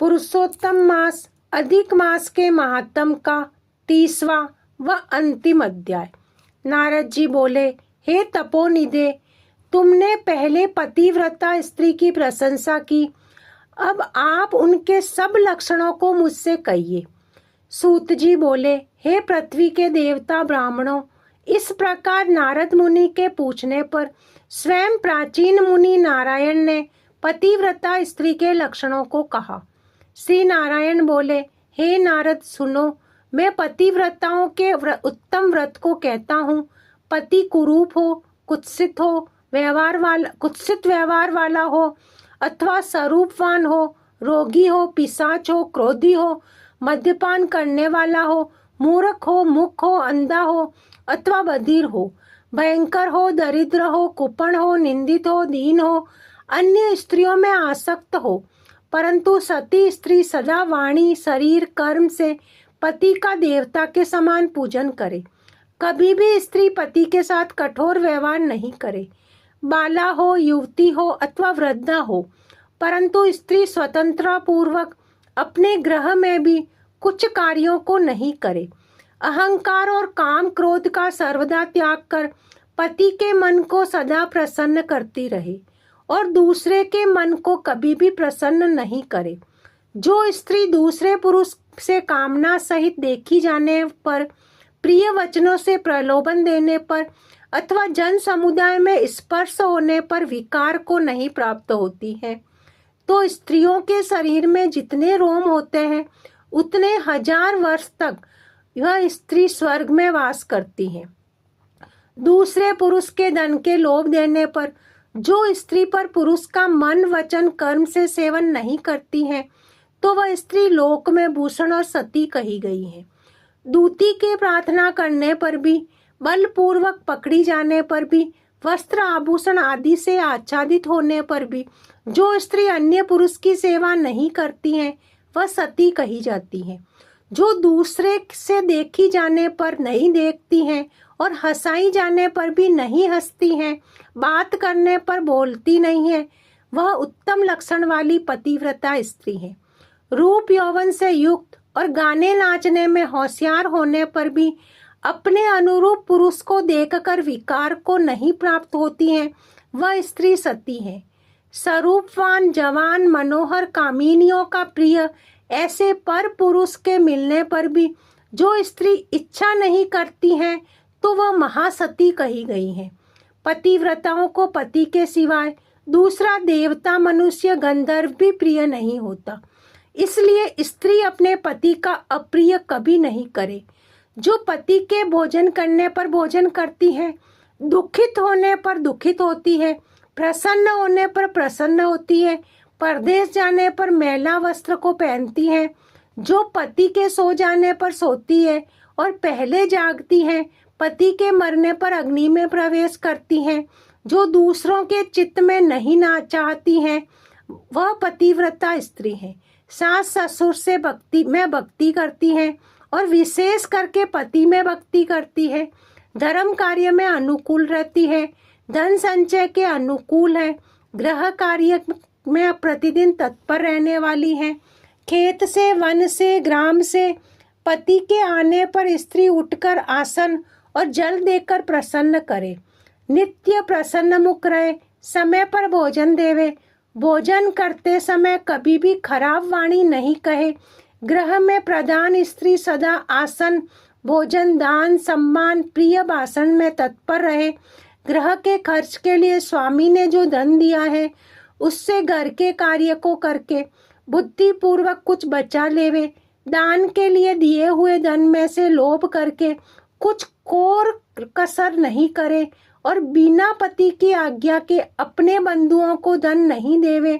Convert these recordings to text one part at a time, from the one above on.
पुरुषोत्तम मास अधिक मास के महात्म का 30वां व अंतिम अध्याय। नारद जी बोले, हे तपोनिधे, तुमने पहले पतिव्रता स्त्री की प्रशंसा की, अब आप उनके सब लक्षणों को मुझसे कहिए। सूत जी बोले, हे पृथ्वी के देवता ब्राह्मणों, इस प्रकार नारद मुनि के पूछने पर स्वयं प्राचीन मुनि नारायण ने पतिव्रता स्त्री के लक्षणों को कहा। श्री नारायण बोले, हे नारद सुनो, मैं पतिव्रताओं के उत्तम व्रत को कहता हूँ। पति कुरूप हो, कुत्सित व्यवहार वाला हो अथवा स्वरूपवान हो, रोगी हो, पिशाच हो, क्रोधी हो, मद्यपान करने वाला हो, मूर्ख हो, मुख हो, अंधा हो अथवा बधिर हो, भयंकर हो, दरिद्र हो, कुपण हो, निंदित हो, दीन हो, अन्य स्त्रियों में आसक्त हो, परंतु सती स्त्री सदा वाणी, शरीर, कर्म से पति का देवता के समान पूजन करे। कभी भी स्त्री पति के साथ कठोर व्यवहार नहीं करे। बाला हो, युवती हो अथवा वृद्धा हो, परंतु स्त्री स्वतंत्रता पूर्वक अपने गृह में भी कुछ कार्यों को नहीं करे। अहंकार और काम क्रोध का सर्वदा त्याग कर पति के मन को सदा प्रसन्न करती रहे और दूसरे के मन को कभी भी प्रसन्न नहीं करे। जो स्त्री दूसरे पुरुष से कामना सहित देखी जाने पर, प्रिय वचनों से प्रलोभन देने पर अथवा जन समुदाय में स्पर्श होने पर विकार को नहीं प्राप्त होती है, तो स्त्रियों के शरीर में जितने रोम होते हैं उतने 1000 वर्ष तक यह स्त्री स्वर्ग में वास करती है। दूसरे पुरुष के धन के लोभ देने पर जो स्त्री पर पुरुष का मन, वचन, कर्म से सेवन नहीं करती है, तो वह स्त्री लोक में भूषण और सती कही गई है। दूती के प्रार्थना करने पर भी, बलपूर्वक पकड़ी जाने पर भी, वस्त्र आभूषण आदि से आच्छादित होने पर भी जो स्त्री अन्य पुरुष की सेवा नहीं करती है, वह सती कही जाती है। जो दूसरे से देखी जाने पर नहीं देखती हैं और हंसाई जाने पर भी नहीं हंसती हैं, बात करने पर बोलती नहीं है, वह उत्तम लक्षण वाली पतिव्रता स्त्री है। रूप यौवन से युक्त और गाने नाचने में होशियार होने पर भी अपने अनुरूप पुरुष को देखकर विकार को नहीं प्राप्त होती है, वह स्त्री सती है। स्वरूपवान, जवान, मनोहर, कामिनियों का प्रिय ऐसे पर पुरुष के मिलने पर भी जो स्त्री इच्छा नहीं करती है, तो वह महासती कही गई है। पतिव्रताओं को पति के सिवाय दूसरा देवता, मनुष्य, गंधर्व भी प्रिय नहीं होता। इसलिए स्त्री अपने पति का अप्रिय कभी नहीं करे। जो पति के भोजन करने पर भोजन करती है, दुखित होने पर दुखित होती है, प्रसन्न होने पर प्रसन्न होती है, परदेश जाने पर मैला वस्त्र को पहनती है, जो पति के सो जाने पर सोती है और पहले जागती है, पति के मरने पर अग्नि में प्रवेश करती हैं, जो दूसरों के चित्त में नहीं ना चाहती हैं, वह पतिव्रता स्त्री है। सास ससुर से भक्ति करती है और विशेष करके पति में भक्ति करती है। धर्म कार्य में अनुकूल रहती है, धन संचय के अनुकूल है, गृह कार्य में प्रतिदिन तत्पर रहने वाली है। खेत से, वन से, ग्राम से पति के आने पर स्त्री उठकर आसन और जल देकर प्रसन्न करे। नित्य प्रसन्न मुख रहे, समय पर भोजन देवे, भोजन करते समय कभी भी खराब वाणी नहीं कहे। गृह में प्रधान स्त्री सदा आसन, भोजन, दान, सम्मान, प्रिय भाषण में तत्पर रहे। गृह के खर्च के लिए स्वामी ने जो धन दिया है, उससे घर के कार्य को करके बुद्धिपूर्वक कुछ बचा लेवे। दान के लिए दिए हुए धन में से लोभ करके कुछ कोर कसर नहीं करे और बिना पति की आज्ञा के अपने बंधुओं को धन नहीं देवे।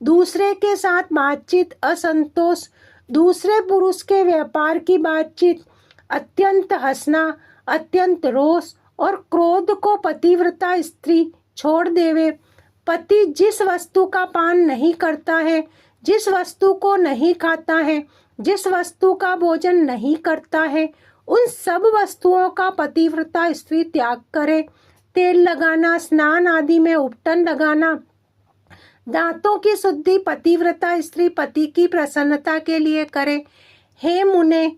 दूसरे के साथ बातचीत, असंतोष, दूसरे पुरुष के व्यापार की बातचीत, अत्यंत हंसना, अत्यंत रोष और क्रोध को पतिव्रता स्त्री छोड़ देवे। पति जिस वस्तु का पान नहीं करता है, जिस वस्तु को नहीं खाता है, जिस वस्तु का भोजन नहीं करता है, उन सब वस्तुओं का पतिव्रता स्त्री त्याग करे। तेल लगाना, स्नान आदि में उपटन लगाना, दांतों की शुद्धि पतिव्रता स्त्री पति की प्रसन्नता के लिए करे। हे मुने,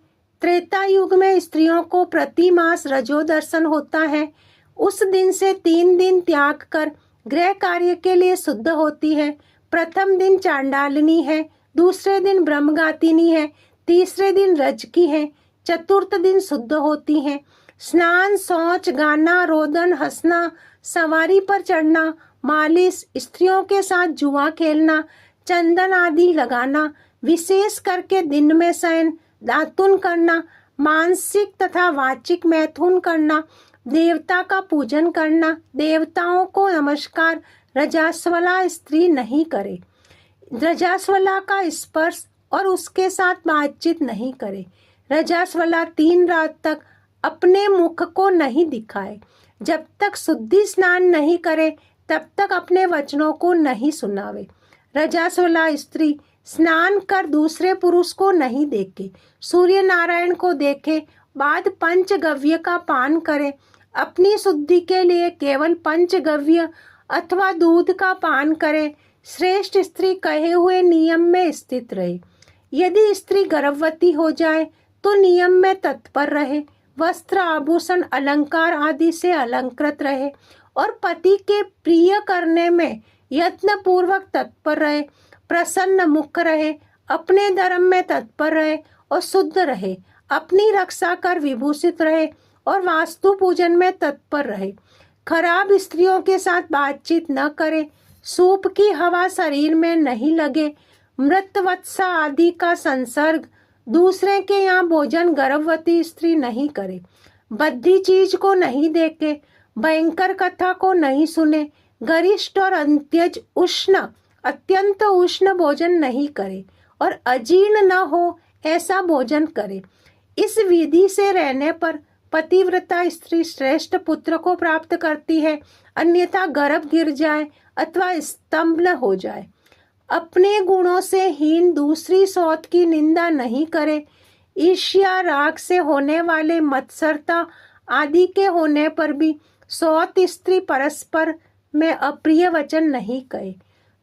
त्रेता युग में स्त्रियों को प्रति मास रजो दर्शन होता है। उस दिन से 3 दिन त्याग कर गृह कार्य के लिए शुद्ध होती है। प्रथम दिन चांडालिनी है, दूसरे दिन ब्रह्मगातिनी है, तीसरे दिन रजकी है, चतुर्थ दिन शुद्ध होती है। स्नान, शौच, गाना, रोदन, हंसना, सवारी पर चढ़ना, मालिश, स्त्रियों के साथ जुआ खेलना, चंदन आदि लगाना, विशेष करके दिन में शयन, दातुन करना, मानसिक तथा वाचिक मैथुन करना, देवता का पूजन करना, देवताओं को नमस्कार रजास्वला स्त्री नहीं करे। रजास्वला का स्पर्श और उसके साथ बातचीत नहीं करे। रजास्वला 3 रात तक अपने मुख को नहीं दिखाए। जब तक शुद्धि स्नान नहीं करे तब तक अपने वचनों को नहीं सुनावे। रजास्वला स्त्री स्नान कर दूसरे पुरुष को नहीं देखे, सूर्य नारायण को देखे बाद पंचगव्य का पान करे। अपनी शुद्धि के लिए केवल पंचगव्य अथवा दूध का पान करे। श्रेष्ठ स्त्री कहे हुए नियम में स्थित रहे। यदि स्त्री गर्भवती हो जाए तो नियम में तत्पर रहे, वस्त्र आभूषण अलंकार आदि से अलंकृत रहे और पति के प्रिय करने में यत्न पूर्वक तत्पर रहे, प्रसन्न मुख रहे, अपने धर्म में तत्पर रहे और शुद्ध रहे, अपनी रक्षा कर विभूषित रहे और वास्तु पूजन में तत्पर रहे। खराब स्त्रियों के साथ बातचीत न करे, सूप की हवा शरीर में नहीं लगे, मृत वत्सा आदि का संसर्ग, दूसरे के यहाँ भोजन गर्भवती स्त्री नहीं करे, बद्धी चीज को नहीं देखे, भयंकर कथा को नहीं सुने, गरिष्ठ और अत्यंत उष्ण भोजन नहीं करे और अजीर्ण न हो ऐसा भोजन करे। इस विधि से रहने पर पतिव्रता स्त्री श्रेष्ठ पुत्र को प्राप्त करती है, अन्यथा गर्भ गिर जाए अथवा स्तंभ हो जाए। अपने गुणों से हीन दूसरी सौत की निंदा नहीं करे। ईर्ष्या, राग से होने वाले मत्सरता आदि के होने पर भी सौत स्त्री परस्पर में अप्रिय वचन नहीं कहे,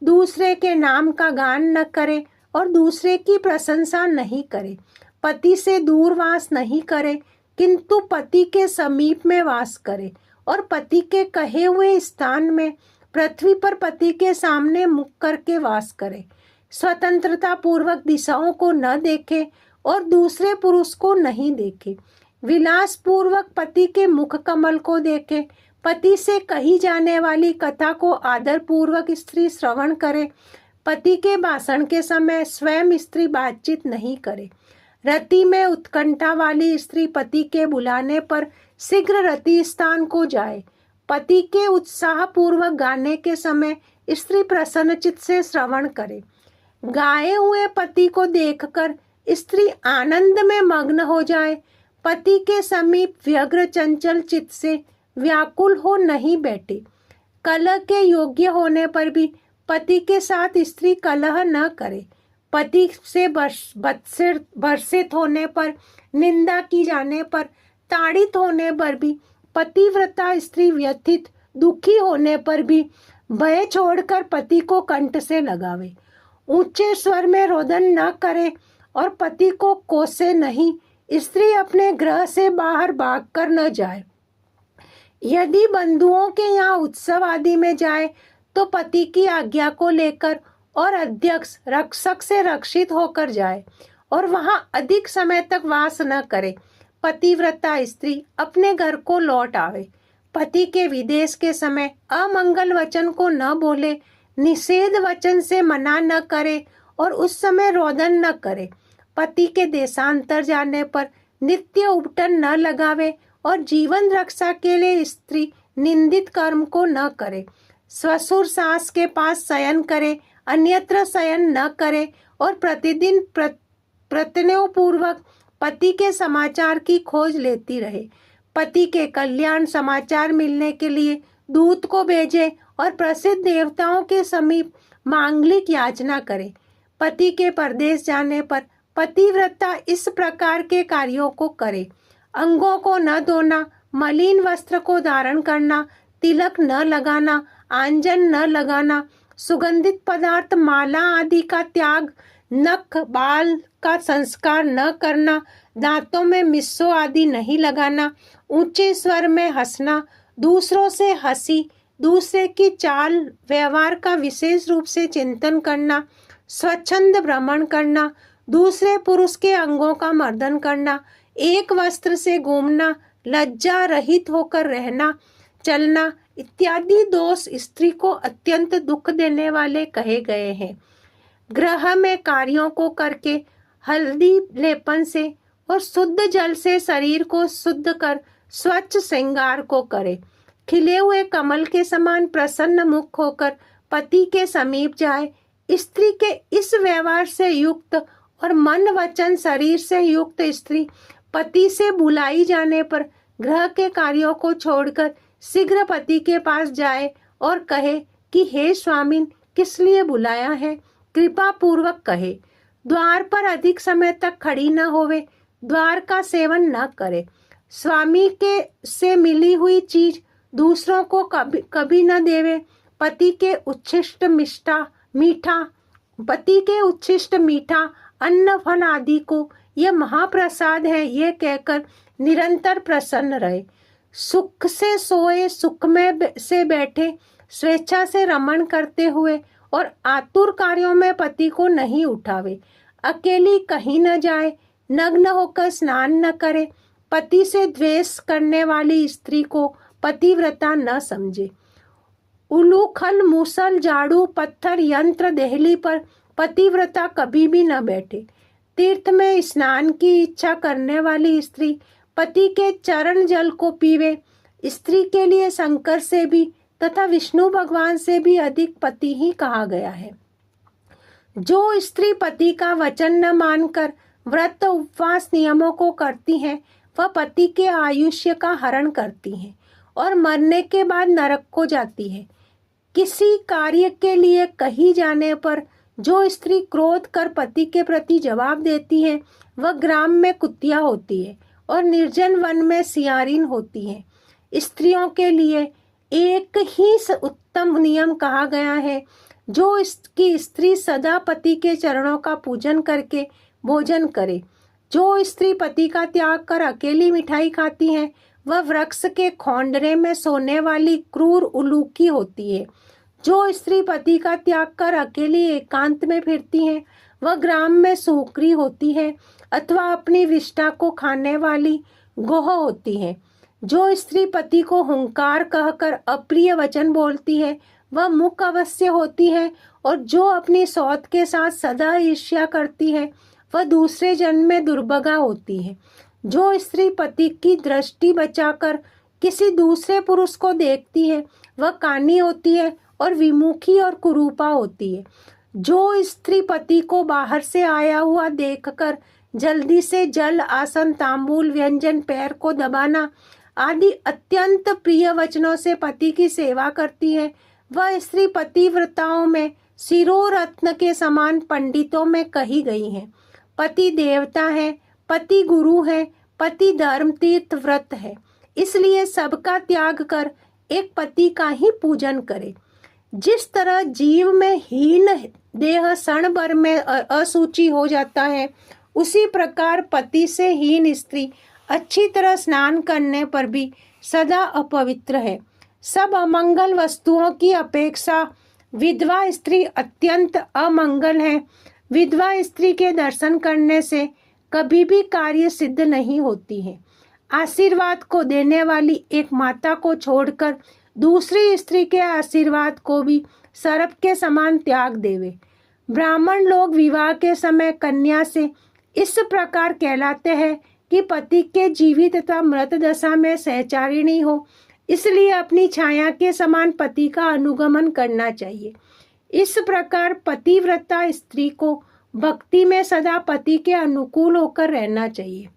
दूसरे के नाम का गान न करे और दूसरे की प्रशंसा नहीं करे, पति से दूर वास नहीं करे किंतु पति के समीप में वास करे और पति के कहे हुए स्थान में पृथ्वी पर पति के सामने मुख करके वास करे। स्वतंत्रता पूर्वक दिशाओं को न देखे और दूसरे पुरुष को नहीं देखे। विलास पूर्वक पति के मुख कमल को देखे। पति से कही जाने वाली कथा को आदर पूर्वक स्त्री श्रवण करे। पति के भाषण के समय स्वयं स्त्री बातचीत नहीं करे। रति में उत्कंठा वाली स्त्री पति के बुलाने पर शीघ्र रति स्थान को जाए। पति के उत्साह पूर्वक गाने के समय स्त्री प्रसन्नचित से श्रवण करे। गाए हुए पति को देखकर स्त्री आनंद में मग्न हो जाए। पति के समीप व्यग्र चंचल चित्त से व्याकुल हो नहीं बैठे। कलह के योग्य होने पर भी पति के साथ स्त्री कलह न करे। पति से भर्षित होने पर, निंदा की जाने पर, ताड़ित होने पर भी, पतिव्रता स्त्री व्यथित दुखी होने पर भी भय छोड़कर पति को कंठ से लगावे। ऊंचे स्वर में रोदन न करे और पति को कोसे नहीं। स्त्री अपने गृह से बाहर भागकर न जाए। यदि बंधुओं के यहाँ उत्सव आदि में जाए तो पति की आज्ञा को लेकर और अध्यक्ष रक्षक से रक्षित होकर जाए और वहां अधिक समय तक वास न करे। पतिव्रता स्त्री अपने घर को लौट आवे। पति के विदेश के समय अमंगल वचन को न बोले, निषेध वचन से मना न करे और उस समय रोदन न करे। पति के देशांतर जाने पर नित्य उपटन न लगावे और जीवन रक्षा के लिए स्त्री निंदित कर्म को न करे। ससुर सास के पास शयन करे, अन्यत्र शयन न करे और प्रतिदिन प्रत्यय पूर्वक पति के समाचार की खोज लेती रहे। पति के कल्याण समाचार मिलने के लिए दूत को भेजे और प्रसिद्ध देवताओं के समीप मांगलिक याचना करे। पति के परदेश जाने पर पतिव्रता इस प्रकार के कार्यों को करे। अंगों को न धोना, मलिन वस्त्र को धारण करना, तिलक न लगाना, आंजन न लगाना, सुगंधित पदार्थ, माला आदि का त्याग, नख बाल का संस्कार न करना, दांतों में मिस्सो आदि नहीं लगाना, ऊंचे स्वर में हंसना, दूसरों से हंसी, दूसरे की चाल व्यवहार का विशेष रूप से चिंतन करना, स्वच्छंद भ्रमण करना, दूसरे पुरुष के अंगों का मर्दन करना, एक वस्त्र से घूमना, लज्जा रहित होकर रहना, चलना इत्यादि दोष स्त्री को अत्यंत दुख देने वाले कहे गए हैं। ग्रह में कार्यों को करके, हल्दी लेपन से और शुद्ध जल से शरीर को शुद्ध कर स्वच्छ श्रृंगार को करे। खिले हुए कमल के समान प्रसन्न मुख होकर पति के समीप जाए। स्त्री के इस व्यवहार से युक्त और मन वचन शरीर से युक्त स्त्री पति से बुलाई जाने पर ग्रह के कार्यों को छोड़कर शीघ्र पति के पास जाए और कहे कि हे स्वामिन, किस लिए बुलाया है, कृपा पूर्वक कहे। द्वार पर अधिक समय तक खड़ी न होवे, द्वार का सेवन न करे। स्वामी के से मिली हुई चीज दूसरों को कभी न देवे। पति के उच्छिष्ट मीठा अन्न फल आदि को यह महाप्रसाद है, ये कहकर निरंतर प्रसन्न रहे। सुख से सोए, सुख में से बैठे, स्वेच्छा से रमण करते हुए और आतुर कार्यों में पति को नहीं उठावे। अकेली कहीं न जाए, नग्न होकर स्नान न करे। पति से द्वेष करने वाली स्त्री को पतिव्रता न समझे। उलूखल, मूसल, झाड़ू, पत्थर, यंत्र, देहली पर पतिव्रता कभी भी न बैठे। तीर्थ में स्नान की इच्छा करने वाली स्त्री पति के चरण जल को पीवे। स्त्री के लिए शंकर से भी तथा विष्णु भगवान से भी अधिक पति ही कहा गया है। जो स्त्री पति का वचन न मानकर व्रत उपवास नियमों को करती हैं, वह पति के आयुष्य का हरण करती हैं और मरने के बाद नरक को जाती है। किसी कार्य के लिए कही जाने पर जो स्त्री क्रोध कर पति के प्रति जवाब देती है, वह ग्राम में कुतिया होती है और निर्जन वन में सियारिन होती है। स्त्रियों के लिए एक ही उत्तम नियम कहा गया है, जो इसकी स्त्री सदा पति के चरणों का पूजन करके भोजन करे। जो स्त्री पति का त्याग कर अकेली मिठाई खाती है, वह वृक्ष के खोंडरे में सोने वाली क्रूर उलूकी होती है। जो स्त्री पति का त्याग कर अकेली एकांत में फिरती है, वह ग्राम में सूकरी होती है अथवा अपनी विष्ठा को खाने वाली गोह होती है। जो स्त्री पति को हुंकार कहकर अप्रिय वचन बोलती है, वह मुक अवश्य होती है। और जो अपनी सौत के साथ सदा ईर्ष्या करती है, वह दूसरे जन्म में दुर्भगा होती है। जो स्त्री पति की दृष्टि बचाकर किसी दूसरे पुरुष को देखती है, वह कानी होती है और विमुखी और कुरूपा होती है। जो स्त्री पति को बाहर से आया हुआ देखकर जल्दी से जल, आसन, तांबूल, व्यंजन, पैर को दबाना आदि अत्यंत प्रिय वचनों से पति की सेवा करती है, वह स्त्री पतिव्रताओं में शिरोरत्न के समान पंडितों में कही गई है। पति देवता है, पति गुरु है, पति धर्म तीर्थ व्रत है। इसलिए सबका त्याग कर एक पति का ही पूजन करे। जिस तरह जीव में हीन देह क्षण भर में असुचि हो जाता है, उसी प्रकार पति से हीन स्त्री अच्छी तरह स्नान करने पर भी सदा अपवित्र है। सब अमंगल वस्तुओं की अपेक्षा विधवा स्त्री अत्यंत अमंगल है। विधवा स्त्री के दर्शन करने से कभी भी कार्य सिद्ध नहीं होती है। आशीर्वाद को देने वाली एक माता को छोड़कर दूसरी स्त्री के आशीर्वाद को भी सर्प के समान त्याग देवे। ब्राह्मण लोग विवाह के समय कन्या से इस प्रकार कहलाते हैं कि पति के जीवित तथा मृत दशा में सहचारिणी हो, इसलिए अपनी छाया के समान पति का अनुगमन करना चाहिए। इस प्रकार पतिव्रता स्त्री को भक्ति में सदा पति के अनुकूल होकर रहना चाहिए।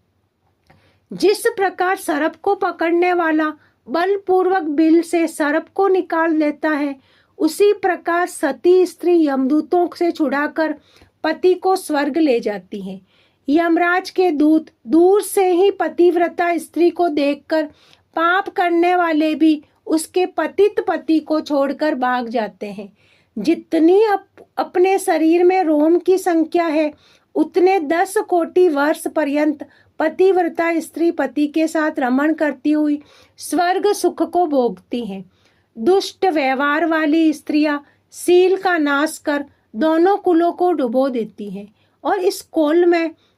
जिस प्रकार सर्प को पकड़ने वाला बलपूर्वक बिल से सर्प को निकाल लेता है, उसी प्रकार सती स्त्री यमदूतों से छुड़ाकर पति को स्वर्ग ले जाती है। यमराज के दूत दूर से ही पतिव्रता स्त्री को देखकर पाप करने वाले भी उसके पतित पति को छोड़कर भाग जाते हैं। जितनी अपने शरीर में रोम की संख्या है उतने 10 कोटि वर्ष पर्यंत पतिव्रता स्त्री पति के साथ रमण करती हुई स्वर्ग सुख को भोगती हैं। दुष्ट व्यवहार वाली स्त्रियां शील का नाश कर दोनों कुलों को डुबो देती हैं और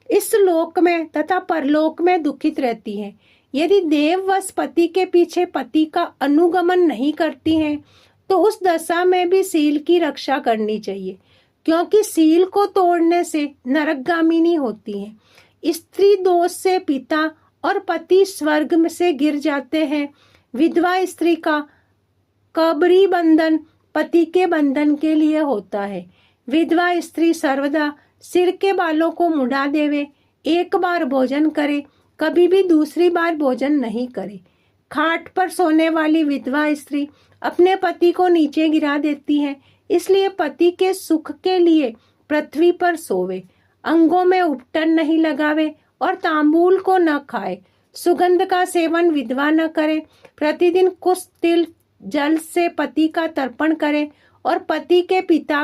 इस लोक में तथा परलोक में दुखित रहती हैं। यदि देववश पति के पीछे पति का अनुगमन नहीं करती हैं तो उस दशा में भी शील की रक्षा करनी चाहिए, क्योंकि शील को तोड़ने से नरकगामिनी होती हैं। स्त्री दोष से पिता और पति स्वर्ग में से गिर जाते हैं। विधवा स्त्री का कबरी बंधन पति के बंधन के लिए होता है। विधवा स्त्री सर्वदा सिर के बालों को मुड़ा देवे, एक बार भोजन करे, कभी भी दूसरी बार भोजन नहीं करे। खाट पर सोने वाली विधवा स्त्री अपने पति को नीचे गिरा देती है, इसलिए पति के सुख के लिए पृथ्वी पर सोवे, अंगों में उपटन नहीं लगावे और तांबूल को न खाए। सुगंध का सेवन विधवा न करे। प्रतिदिन कुछ तिल जल से पति का तर्पण करे और पति के पिता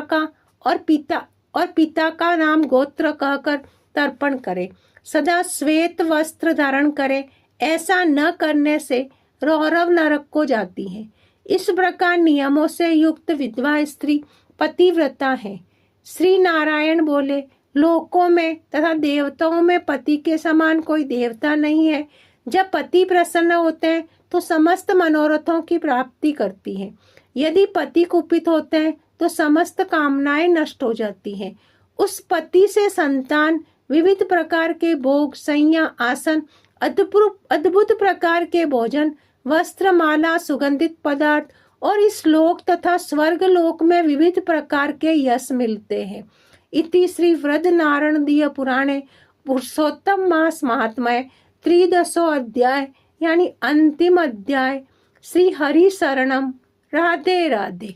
का नाम गोत्र कहकर तर्पण करे। सदा श्वेत वस्त्र धारण करे। ऐसा न करने से रौरव नरक को जाती है। इस प्रकार नियमों से युक्त विधवा स्त्री पतिव्रता है। श्री नारायण बोले, लोकों में तथा देवताओं में पति के समान कोई देवता नहीं है। जब पति प्रसन्न होते हैं तो समस्त मनोरथों की प्राप्ति करती हैं। यदि पति कुपित होते हैं तो समस्त कामनाएं नष्ट हो जाती हैं। उस पति से संतान, विविध प्रकार के भोग, संज्ञा, आसन, अद्भुत प्रकार के भोजन, वस्त्र, माला, सुगंधित पदार्थ और इस लोक तथा स्वर्ग लोक में विविध प्रकार के यश मिलते हैं। इति श्री वृद्ध नारदीय पुराणे पुरुषोत्तम मास महात्म्य 13 अध्याय यानी अंतिम अध्याय। श्री हरि शरणम। राधे राधे।